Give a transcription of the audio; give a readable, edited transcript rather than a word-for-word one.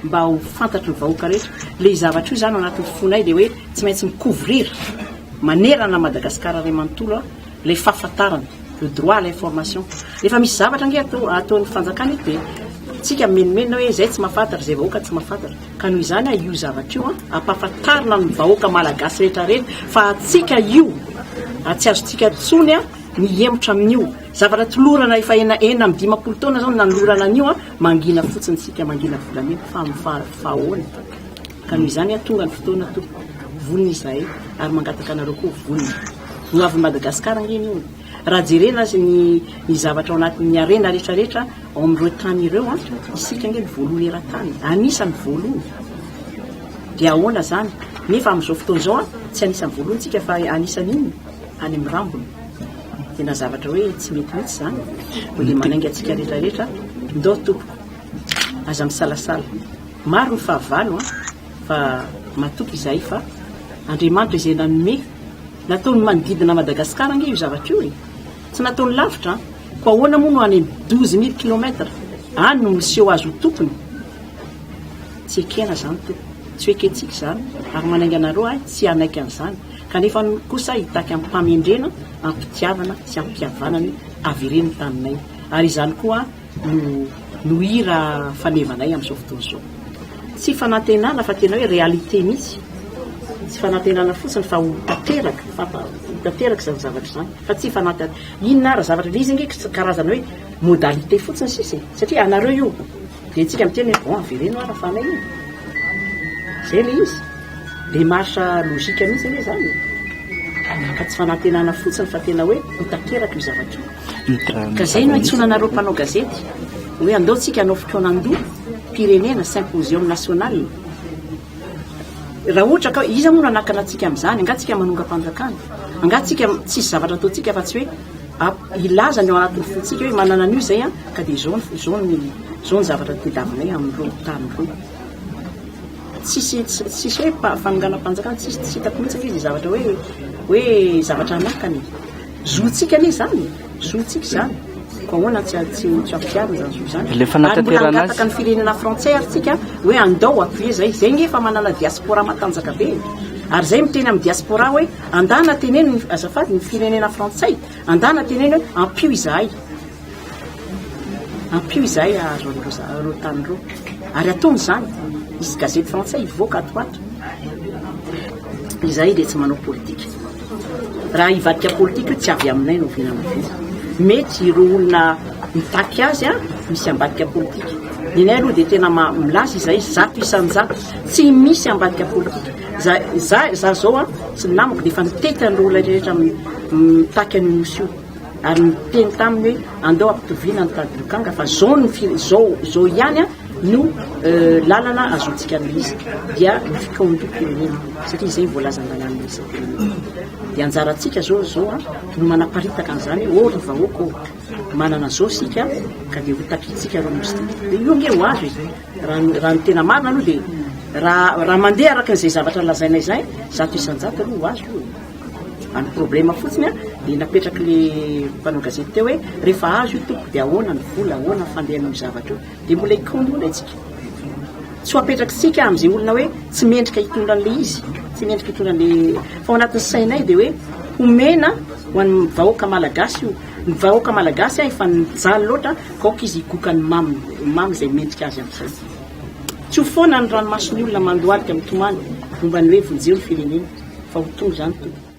mba ho fantatry ny vahoaka rehetra le zavatra io zany anatin'ny fonay dia hoe tsy maintsy mikovrira manerana Madagasikara ray manontolo le fahafantarana le droit à l'information rehefa misy zavatra nge ataon'ny fanjakana io dia tsika menomenona hoe zay tsy mahafantatra zay vahoaka tsy mahafantatra ka noho izany io zavatra io ampahafantarina ny vahoaka malagasy rehetra rehetra fa atsika io tsy azotsika tsony miemotra amin'io zavatra tolorana efa ena amin'ny 20 taona zao nanolorana an'io mangina fotsiny tsika mangina volamena fa fahoana ka noho izany tonga ny fotoana to vonina izay ary mangataka anareo koa vonina no avy Madagasikara ngeny io raha jerena azy ny zavatra ao anatin'ny arena rehetrarehetra ao amin'ireo tany ireo isika nge ny voalohany eran-tany anisany voalohany dia ahoana zany nefa amin'izao fotoana zao tsy anisany voalohany tsika fa anisany iny any amin'ny rambony tena zavatra hoe tsy mety mihitsy zany hoe le manainga atsika rehetrarehetra ndao tompoko aza misalasala maro ny fahavalo fa matoky izay fa Andriamanitra izay nanome nataony manodidina Madagasikara nge io zavatra io tsy nataony lavitra ko ahoana moa no any 12 000 kilomètres any no miseho azo tompony tsy ekena zany to tsy eketsika zany ary manainga anareo tsy anaiky an'izany kanefa kosa hitaky amin'ny mpamendrena ampitiavana sy ampiavanany avereny taminay ary izany koa no hira fanevanay amin'izao fotoana izao tsy fanantenana fa tena hoe réalité mihitsy tsy fanantenana fotsiny fa ho tanteraka zany zavatra zany fa tsy fanantenana inona ara zavatra le izy nge karazana hoe modalité fotsiny sisy satria anareo io dia tsika miteny hoe bon avereno ara fanay io zay le izy démarche logika mihitsy nge zany ka tsy fanantenana fotsiny fa tena hoe ho tanteraka io zavatra io ka zay no itsona anareo mpanao gazety hoe andao tsika hanao fotoanandoha pirenena symposium national raha ohatra ka iza moa nanakana atsika amin'izany angatsika manonga-panjakana angatsika tsisy zavatra ataotsika fa tsy hoe ilaza ny ao anatin'ny fotsika hoe manana an'io zay ka dia zao ny zavatra tedavinay amin'ireo tany reo tsisy hoe fanonganam-panjakana tsy hitako mihitsy izy zavatra hoe zavatra anakany zotsika ane zany zotsika zany ko ahoana tsy ampiavana zany le fanatanterana azy angataka ny firenena frantsay ary tsika hoe andao appuyer zay nge fa manana diaspora matanjaka be ary zay miteny amin'ny diaspora hoe andana teneny azafady ny firenena frantsay andana teneny hoe ampio izahay azo reo tany reo ary ataony zany izy gazety frantsay ivoaka atoato izay dia tsy manao politika raha hivadika politika io tsy avy aminay no vinamavina mety ireo olona mitaky azy misy ambadika politika ninay aloha dia tena milaza izay 100% tsy misy ambadika politika za zao tsy namako dia efa nitety an'ireo olona rehetra mitaky any mosy io ary miteny taminy hoe andao ampitoviana ny tadilokanga fa zao ihany no lalana azontsika ny izy dia ny fikaondrom-pirenena satria izay voalazan-dalàna izy dia anjarantsika zao no manaparitaka an'izany hoe ny vahoaka manana zao sika ka dia ho takitsika reo mosy dia io nge ho azo izy raha ny tena marina aloha dia raha mandeha araka n'izay zavatra lazainay zay 100% aloha ho azo io any problème fotsiny dia napetraky le mpanao gazety teo hoe rehefa azo io toko dia ahoana ny vola ahoana fandehan'io zavatra io dia mbola ikondola itsika tsy ho apetraky sika amin'izay olona hoe tsy mendrika hitondra an'le izy tsy mendrika hitondra an'le fa ao anatin'ny sainay dia hoe homena ho an'ny vahoaka malagasy io ny vahoaka malagasy efa nijaly loatra kaoka izy higoka ny mamy izay mendrika azy amin'izay tsy ho foana ny ranomason'ny olona mandoalika mitomany momba ny hoe vonjeo ny firenena fa ho tonga zany to